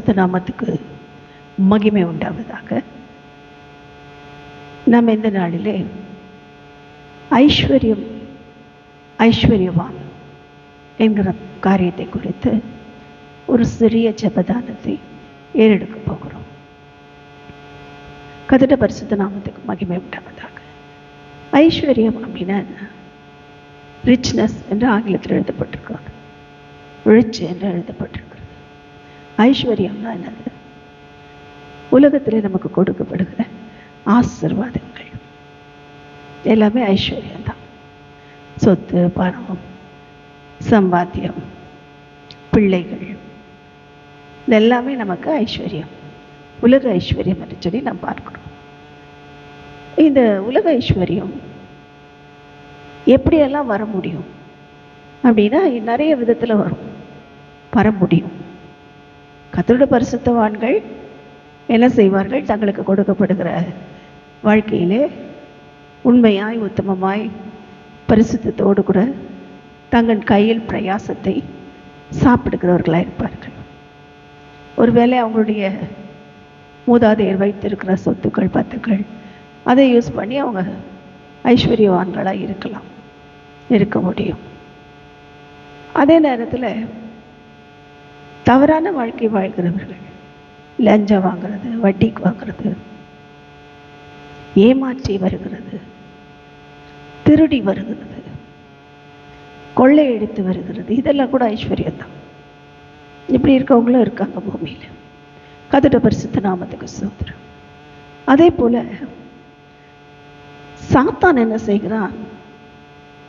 பரிசுத்த நாமத்துக்கு மகிமை உண்டாவதாக. நாம் இந்த நாளிலே ஐஸ்வர்யவான் என்கிற காரியத்தை குறித்து ஒரு சிறிய ஜெபதானத்தை ஏறெடுக்க போகிறோம். கர்த்தருடைய பரிசுத்த நாமத்துக்கு மகிமை உண்டாவதாக. ஐஸ்வர்யம் அப்படின்னா என்ன? ரிச்னஸ் என்று ஆங்கிலத்தில் எழுதப்பட்டிருக்காங்க. ரிச் என்று எழுதப்பட்டிருக்கிறது. ஐஸ்வர்யம்னா என்னது? உலகத்தில் நமக்கு கொடுக்கப்படுகிற ஆசீர்வாதங்கள் எல்லாமே ஐஸ்வர்யம்தான். சொத்து, பணம், சம்பாத்தியம், பிள்ளைகள், இதெல்லாமே நமக்கு ஐஸ்வர்யம், உலக ஐஸ்வர்யம் என்று சொல்லி நாம் பார்க்கிறோம். இந்த உலக ஐஸ்வர்யம் எப்படியெல்லாம் வர முடியும் அப்படின்னா நிறைய விதத்தில் வர முடியும். கர்த்தருடைய பரிசுத்தவான்கள் என்ன செய்வார்கள்? தங்களுக்கு கொடுக்கப்படுகிற வாழ்க்கையிலே உண்மையாய், உத்தமமாய், பரிசுத்தத்தோடு கூட தங்கள் கையில் பிரயாசத்தை சாப்பிடுகிறவர்களாக இருப்பார்கள். ஒருவேளை அவங்களுடைய மூதாதையர் வைத்திருக்கிற சொத்துக்கள், பத்துக்கள், அதை யூஸ் பண்ணி அவங்க ஐஸ்வர்யவான்களாக இருக்க முடியும். அதே நேரத்தில் தவறான வாழ்க்கை வாழ்கிறவர்கள், லஞ்சம் வாங்கிறது, வட்டிக்கு வாங்கிறது, ஏமாற்றி வருகிறது, திருடி வருகிறது, கொள்ளையடித்து வருகிறது, இதெல்லாம் கூட ஐஸ்வர்யம்தான். இப்படி இருக்கவங்களும் இருக்காங்க பூமியில். கர்த்தருடைய பரிசுத்த நாமத்துக்கு ஸ்தோத்திரம். அதே போல சாத்தான் என்ன செய்கிறான்?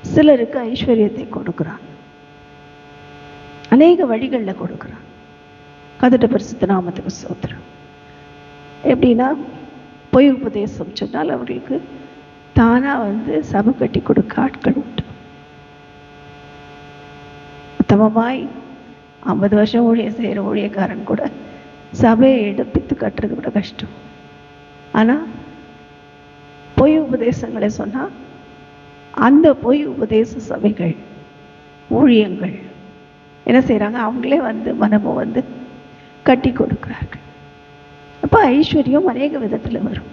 சிலருக்கு ஐஸ்வர்யத்தை கொடுக்கிறான், அநேக வழிகளில் கொடுக்கிறான். கர்த்தருடைய பரிசுத்த நாமத்துக்கு ஸ்தோத்திரம். எப்படின்னா, பொய் உபதேசம் சொன்னால் அவர்களுக்கு தானாக சபை கட்டி கொடுக்க ஆட்கள் உண்டு. உத்தமமாய் 50 வருஷம் ஊழியம் செய்கிற ஊழியக்காரன் கூட சபையை எடுப்பித்து கட்டுறது கூட கஷ்டம். ஆனால் பொய் உபதேசங்களை சொன்னால் அந்த பொய் உபதேச சபைகள், ஊழியங்கள் என்ன செய்கிறாங்க? அவங்களே மனமும் கட்டி கொடுக்கிறார்கள். அப்போ ஐஸ்வர்யம் அநேக விதத்தில் வரும்.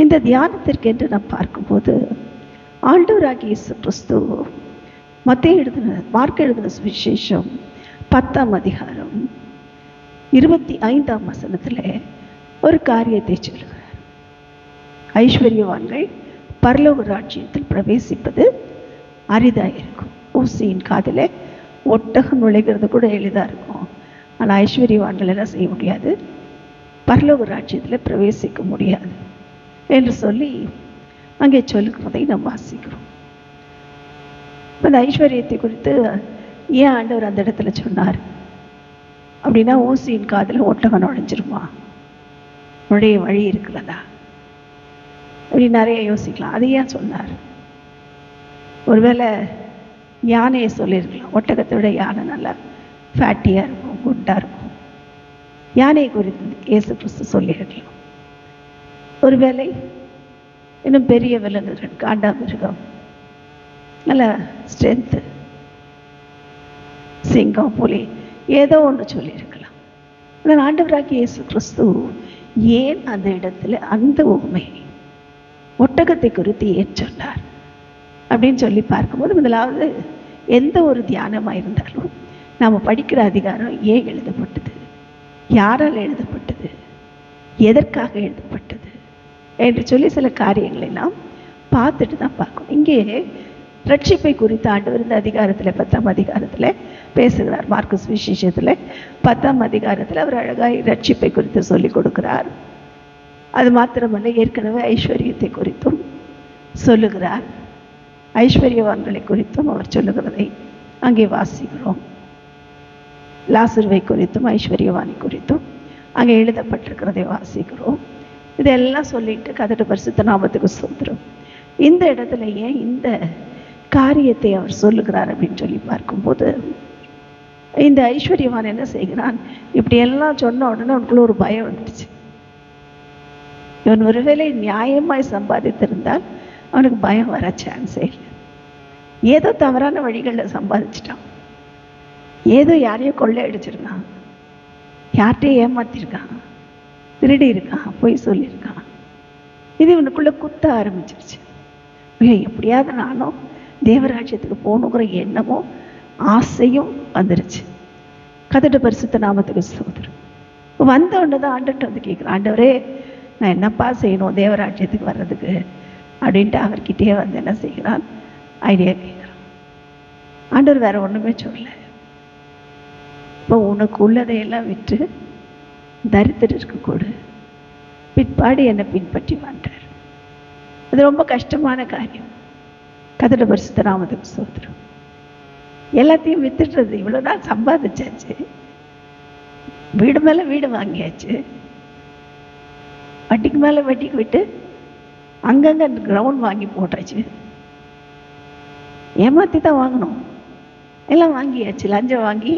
இந்த தியானத்திற்கு என்று நாம் பார்க்கும்போது ஆண்டவராகிய இயேசு கிறிஸ்து மார்க் எழுதின சுவிசேஷம் 10ஆம் அதிகாரம் 25ஆம் வசனத்தில் ஒரு காரியத்தை சொல்லுகிறார். ஐஸ்வர்யவான்கள் பரலோக ராஜ்யத்தில் பிரவேசிப்பது அரிதாக இருக்கும். ஊசியின் காதில் ஒட்டகம் நுழைகிறது கூட எளிதாக இருக்கும். ஆனால் ஐஸ்வர்யவான்கள் என்ன செய்ய முடியாது? பரலோக ராஜ்யத்தில் பிரவேசிக்க முடியாது என்று சொல்லி அங்கே சொல்லுகிறதை நாம் வாசிக்கிறோம். அந்த ஐஸ்வர்யத்தை குறித்து ஏன் ஆண்டவர் அந்த இடத்துல சொன்னார் அப்படின்னா, ஊசியின் காதில் ஒட்டகம் நுழைஞ்சிருமா? நுழைய வழி இருக்கிறதா? அப்படி நிறைய யோசிக்கலாம். அதை ஏன் சொன்னார்? ஒருவேளை யானையை சொல்லியிருக்கலாம். ஒட்டகத்தை விட யானை நல்லா ஃபேட்டியாக இருக்கும், குண்டாக இருக்கும். யானையை குறித்து இயேசு கிறிஸ்து சொல்லியிருக்கலாம். ஒருவேளை இன்னும் பெரிய விலங்குகள், காண்டாமிருகம், நல்ல ஸ்ட்ரென்த்து, சிங்கம், புலி, ஏதோ ஒன்று சொல்லியிருக்கலாம். ஆனால் ஆண்டவராகிய இயேசு கிறிஸ்து ஏன் அந்த இடத்துல அந்த உண்மை ஒட்டகத்தை குறித்து ஏன் சொன்னார் அப்படின்னு சொல்லி பார்க்கும்போது, முதலாவது எந்த ஒரு தியானமாக இருந்தாலும் நாம் படிக்கிற அதிகாரம் ஏன் எழுதப்பட்டது, யாரால் எழுதப்பட்டது, எதற்காக எழுதப்பட்டது என்று சொல்லி சில காரியங்களை நாம் பார்த்துட்டு தான் பார்க்கணும். இங்கே ரட்சிப்பை குறித்து ஆண்டவர் இந்த அதிகாரத்தில் 10ஆம் அதிகாரத்தில் பேசுகிறார். மார்க்கு சுவிசேஷத்தில் 10ஆம் அதிகாரத்தில் அவர் அழகாய் ரட்சிப்பை குறித்து சொல்லிக் கொடுக்கிறார். அது மாத்திரமல்ல, ஏற்கனவே ஐஸ்வர்யத்தை குறித்தும் சொல்லுகிறார். ஐஸ்வர்யவான்களை குறித்தும் அவர் சொல்லுகிறதை அங்கே வாசிக்கிறோம். லாசருவை குறித்தும் ஐஸ்வர்யவானை குறித்தும் அங்கே எழுதப்பட்டிருக்கிறதை வாசிக்கிறோம். இதெல்லாம் சொல்லிட்டு கர்த்தருடைய பரிசுத்த நாமத்துக்கு ஸ்தோத்திரம். இந்த இடத்துல ஏன் இந்த காரியத்தை அவர் சொல்லுகிறார் அப்படின்னு சொல்லி பார்க்கும்போது, இந்த ஐஸ்வர்யவான் என்ன செய்கிறான்? இப்படி எல்லாம் சொன்ன உடனே அவனுக்குள்ள ஒரு பயம் வந்துடுச்சு. இவன் ஒருவேளை நியாயமாய் சம்பாதித்திருந்தால் அவனுக்கு பயம் வர சான்ஸே இல்லை. ஏதோ தவறான வழிகளில் சம்பாதிச்சிட்டான், ஏதோ யாரையோ கொள்ளை அடிச்சிருக்கான், யார்கிட்டையும் ஏமாத்திருக்கான், திருடி இருக்கான், பொய் சொல்லியிருக்கான். இது இவனுக்குள்ள குத்த ஆரம்பிச்சிருச்சு. ஐயோ, எப்படியாவது நானும் தேவராஜ்யத்துக்கு போகணுங்கிற எண்ணமும் ஆசையும் வந்துருச்சு. கர்த்தருடைய பரிசுத்த நாமத்துக்கு ஸ்தோத்திரம். வந்த உடனே தான் ஆண்டவர்கிட்ட வந்து கேட்குறேன், ஆண்டவரே நான் என்னப்பா செய்யணும் தேவராஜ்யத்துக்கு வர்றதுக்கு அப்படின்ட்டு அவர்கிட்டயே வந்து என்ன செய்கிறான், ஐடியா கேட்குறான். ஆண்டவர் வேற ஒன்றுமே சொல்லலை. இப்போ உனக்கு உள்ளதையெல்லாம் விட்டு தரித்திரருக்கு கொடு, பிற்பாடு என்னை பின்பற்றி வந்தார். அது ரொம்ப கஷ்டமான காரியம். கர்த்தருடைய பரிசுத்த நாமத்துக்கு ஸ்தோத்திரம். எல்லாத்தையும் வித்துடுறது, இவ்வளோ நாள் சம்பாதிச்சாச்சு, வீடு மேலே வீடு வாங்கியாச்சு, வட்டிக்கு மேலே வட்டிக்கு விட்டு அங்கங்கே கிரவுண்ட் வாங்கி போட்டாச்சு, ஏமாற்றி தான் வாங்கணும், எல்லாம் வாங்கியாச்சு, லஞ்சம் வாங்கி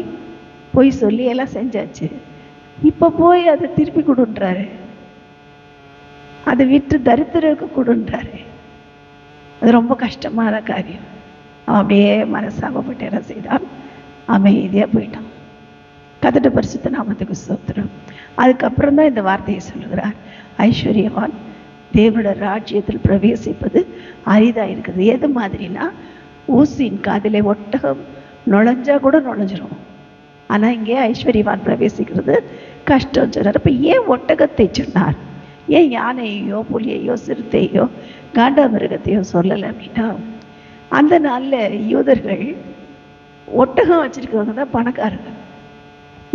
போய் சொல்லி எல்லாம் செஞ்சாச்சு. இப்போ போய் அதை திருப்பி கொடுன்றாரு, அதை விட்டு தரித்திரருக்கு கொடுன்றாரு. அது ரொம்ப கஷ்டமான காரியம். அவன் அப்படியே மனசாபப்பட்டு என்ன செய்தான், அமைதியாக போயிட்டான். கர்த்தருடைய பரிசுத்த நாமத்துக்கு ஸ்தோத்திரம். அதுக்கப்புறம் தான் இந்த வார்த்தையை சொல்லுகிறார், ஐஸ்வர்யவான் தேவனுடைய ராஜ்யத்தில் பிரவேசிப்பது அரிதாக இருக்குது. எது மாதிரினா, ஊசியின் காதிலே ஒட்டகம் நுழைஞ்சா கூட நுழைஞ்சிரும், ஆனால் இங்கே ஐஸ்வர்யவான் பிரவேசிக்கிறது கஷ்டம் சொன்னார். இப்போ ஏன் ஒட்டகத்தை சொன்னார், ஏன் யானையோ புலியையோ சிறுத்தையோ காண்டாமிருகத்தையோ சொல்லலை அப்படின்னா, அந்த நாளில் யூதர்கள் ஒட்டகம் வச்சுருக்கவங்க தான் பணக்காரங்க.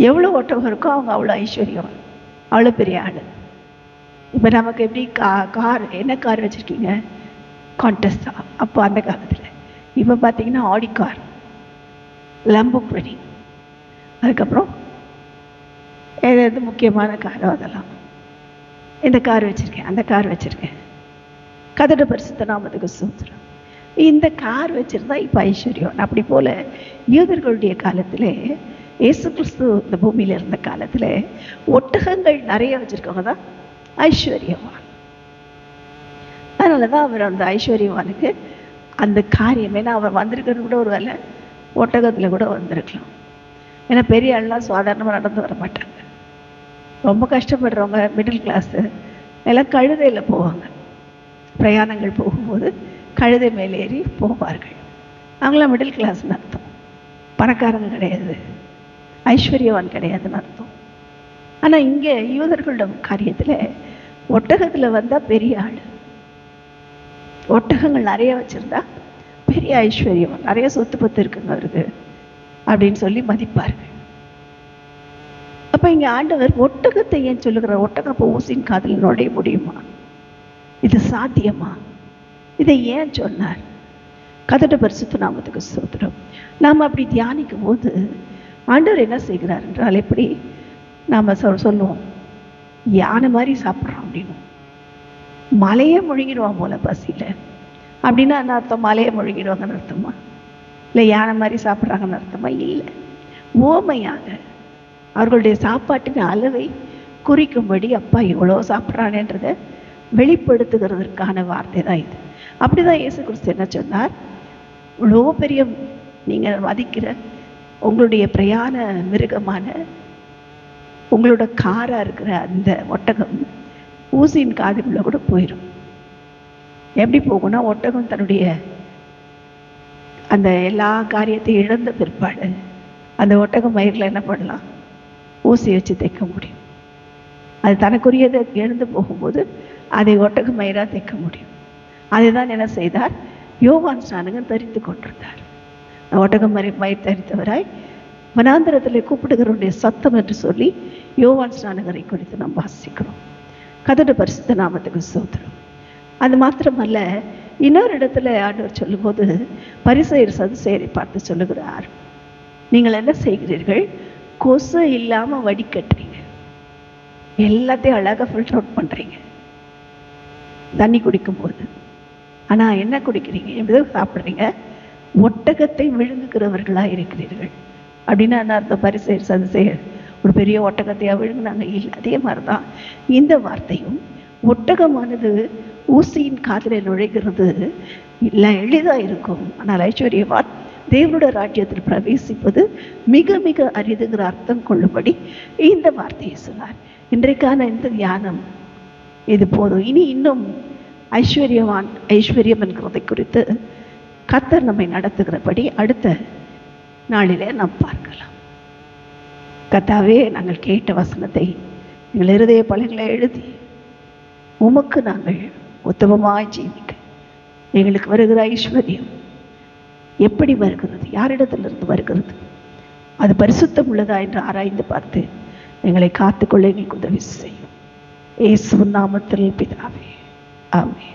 எவ்வளோ ஒட்டகம் இருக்கோ அவங்க அவ்வளோ ஐஸ்வர்யம், அவ்வளோ பெரிய ஆள். இப்போ நமக்கு எப்படி கார், என்ன கார் வச்சுருக்கீங்க, கான்டெஸ்டா அப்போ அந்த காலத்தில். இப்போ பார்த்தீங்கன்னா ஆடி கார், லம்போர்கினி, அதுக்கப்புறம் ஏதாவது முக்கியமான காரோ அதெல்லாம். இந்த கார் வச்சுருக்கேன், அந்த கார் வச்சுருக்கேன். கர்த்தருடைய பரிசுத்த நாமத்துக்கு ஸ்தோத்திரம். இந்த கார் வச்சுருந்தா இப்போ ஐஸ்வர்யம். அப்படி போல் யூதர்களுடைய காலத்தில், இயேசு கிறிஸ்து இந்த பூமியில் இருந்த காலத்தில் ஒட்டகங்கள் நிறைய வச்சுருக்கவங்க தான் ஐஸ்வர்யவான். அதனால தான் அவர் அந்த ஐஸ்வர்யவானுக்கு அந்த காரியம், ஏன்னா அவர் வந்திருக்கிறது கூட ஒரு வேலை ஒட்டகத்தில் கூட வந்திருக்கலாம். ஏன்னா பெரிய ஆள்லாம் சாதாரணமாக நடந்து வர மாட்டாங்க. ரொம்ப கஷ்டப்படுறவங்க, மிடில் கிளாஸு எல்லாம் கழுதையில் போவாங்க. பிரயாணங்கள் போகும்போது கழுதை மேலே ஏறி போவார்கள். அவங்களாம் மிடில் கிளாஸ்னு அர்த்தம், பணக்காரங்க கிடையாது, ஐஸ்வர்யவான் கிடையாதுன்னு அர்த்தம். ஆனால் இங்கே யூதர்களோட காரியத்தில் ஒட்டகத்தில் வந்தால் பெரிய ஆள், ஒட்டகங்கள் நிறைய வச்சுருந்தா பெரிய ஐஸ்வர்யம், நிறைய சொத்து பத்து இருக்குங்க அவருக்கு அப்படின்னு சொல்லி மதிப்பார்கள். அப்போ இங்கே ஆண்டவர் ஒட்டகத்தை ஏன் சொல்லுகிறார், ஒட்டகம் அப்போ ஊசின் காதில் நுழைய முடியுமா, இது சாத்தியமா, இதை ஏன் சொன்னார்? கர்த்தருடைய பரிசுத்த நாமத்துக்கு ஸ்தோத்திரம். நாம் அப்படி தியானிக்கும் போது ஆண்டவர் என்ன செய்கிறார் என்றால், எப்படி நாம் சொல்லுவோம் யானை மாதிரி சாப்பிட்றோம் அப்படின்னு, மலையே முழுங்கிடுவான் போல பசியில் அப்படின்னா என்ன அர்த்தம், மலையை முழுங்கிடுவாங்கன்னு அர்த்தமா, இல்லை யானை மாதிரி சாப்பிட்றாங்கன்னு அர்த்தமா? இல்லை, ஓமையாக அவர்களுடைய சாப்பாட்டின் அளவை குறிக்கும்படி அப்பா இவ்வளோ சாப்பிட்றானேன்றதை வெளிப்படுத்துகிறதற்கான வார்த்தை தான் இது. அப்படி தான் இயேசு கிறிஸ்து என்ன சொன்னார், இவ்வளோ பெரிய நீங்கள் மதிக்கிற உங்களுடைய பிரயாண மிருகமான உங்களோட காராக இருக்கிற அந்த ஒட்டகம் ஊசியின் காதுக்குள்ளே கூட போயிடும். எப்படி போகும்னா, ஒட்டகம் தன்னுடைய அந்த எல்லா காரியத்தையும் இழந்த பிற்பாடு அந்த ஒட்டகம் மயிரில் என்ன பண்ணலாம், ஊசி வச்சு தைக்க முடியும். அது தனக்குரியதை எழுந்து போகும்போது அதை ஒட்டக மயிராக தைக்க முடியும். அதை தான் என்ன செய்தார், யோவான் ஸ்நானகன் தரித்து கொண்டிருந்தார். ஒட்டகம் மயிர் தரித்தவராய் வனாந்திரத்தில் கூப்பிடுகிறவருடைய சத்தம் என்று சொல்லி யோவான் ஸ்நானகரை குறித்து நாம் வாசிக்கிறோம். கர்த்தருடைய பரிசுத்த நாமத்துக்கு ஸ்தோத்திரம். அது மாத்திரமல்ல, இன்னொரு இடத்துல ஆண்டவர் சொல்லும்போது பரிசேயர் சதுசேயரை பார்த்து சொல்லுகிறார், நீங்கள் என்ன செய்கிறீர்கள், கொசு இல்லாமல் வடிகட்டுறீங்க, எல்லாத்தையும் அழகாக ஃபில்டர் அவுட் பண்ணுறீங்க தண்ணி குடிக்கும்போது. ஆனால் என்ன குடிக்கிறீங்க, எப்படி சாப்பிட்றீங்க, ஒட்டகத்தை விழுங்குகிறவர்களாக இருக்கிறீர்கள் அப்படின்னா என்ன அர்த்தம்? பரிசேயர் சதுசேயர் ஒரு பெரிய ஒட்டகத்தையாக விழுங்குனாங்க? இல்லை. அதே மாதிரி தான் இந்த வார்த்தையும், ஒட்டகமானது ஊசியின் காதில் நுழைகிறது இல்லை, எளிதாக இருக்கும், ஆனால் ஐஸ்வர்யவான் தேவனுடைய ராஜ்யத்தில் பிரவேசிப்பது மிக மிக அரிதுங்கிற அர்த்தம் கொள்ளும்படி இந்த வார்த்தையை சொன்னார். இன்றைக்கான இந்த தியானம் இது போதும். இனி இன்னும் ஐஸ்வர்யம் என்கிறதை குறித்து கர்த்தர் நம்மை நடத்துகிறபடி அடுத்த நாளிலே நாம் பார்க்கலாம். கர்த்தாவே, நாங்கள் கேட்ட வசனத்தை எங்கள் இருதய பலகைகளை எழுதி உமக்கு நாங்கள் உத்தமமாய் ஜீவிக்க எங்களுக்கு வருகிற ஐஸ்வர்யம் எப்படி வருகிறது, யாரிடத்திலிருந்து வருகிறது, அது பரிசுத்தம் உள்ளதா என்று ஆராய்ந்து பார்த்து எங்களை காத்துக்கொள்ள எங்களுக்கு உதவி செய்யும். இயேசுவின் நாமத்தில் பிதாவே, ஆமென்.